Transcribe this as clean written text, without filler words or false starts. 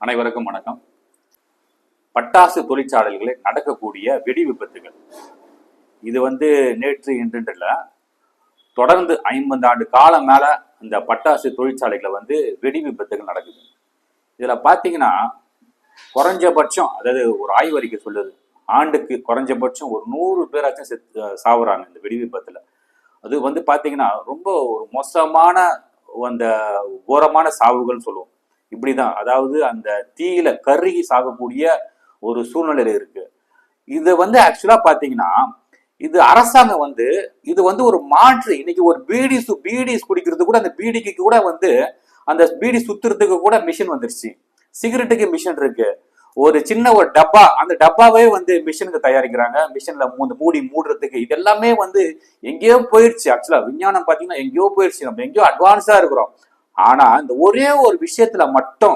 அனைவருக்கும் வணக்கம். பட்டாசு தொழிற்சாலைகளில் நடக்கக்கூடிய வெடி விபத்துகள் இது நேற்று இன்றுல தொடர்ந்து 50 ஆண்டு காலம் மேல இந்த பட்டாசு தொழிற்சாலைகளை வெடி விபத்துகள் நடக்குது. இதுல பாத்தீங்கன்னா குறைஞ்சபட்சம், அதாவது ஒரு ஆய்வறிக்கை சொல்லுது, ஆண்டுக்கு குறைஞ்சபட்சம் ஒரு 100 பேராச்சும் சாவுறாங்க இந்த வெடி விபத்துல. அது பாத்தீங்கன்னா ரொம்ப ஒரு மோசமான அந்த கோரமான சாவுகள் சொல்லுவோம். இப்படிதான், அதாவது அந்த தீயில கருகி சாகக்கூடிய ஒரு சூழ்நிலையில இருக்கு. இது ஆக்சுவலா பாத்தீங்கன்னா இது அரசாங்கம் இது ஒரு மாற்று. இன்னைக்கு ஒரு பீடி குடிக்கிறது கூட, அந்த பீடிக்கு கூட அந்த பீடி சுத்துறதுக்கு கூட மிஷின் வந்துருச்சு. சிகரெட்டுக்கு மிஷின் இருக்கு. ஒரு சின்ன ஒரு டப்பா, அந்த டப்பாவே மிஷினுக்கு தயாரிக்கிறாங்க. மிஷின்ல மூடி மூடுறதுக்கு இது எல்லாமே எங்கேயோ போயிடுச்சு. ஆக்சுவலா விஞ்ஞானம் பாத்தீங்கன்னா எங்கேயோ போயிடுச்சு. நம்ம எங்கேயோ அட்வான்ஸா இருக்கிறோம். ஆனா இந்த ஒரே ஒரு விஷயத்துல மட்டும்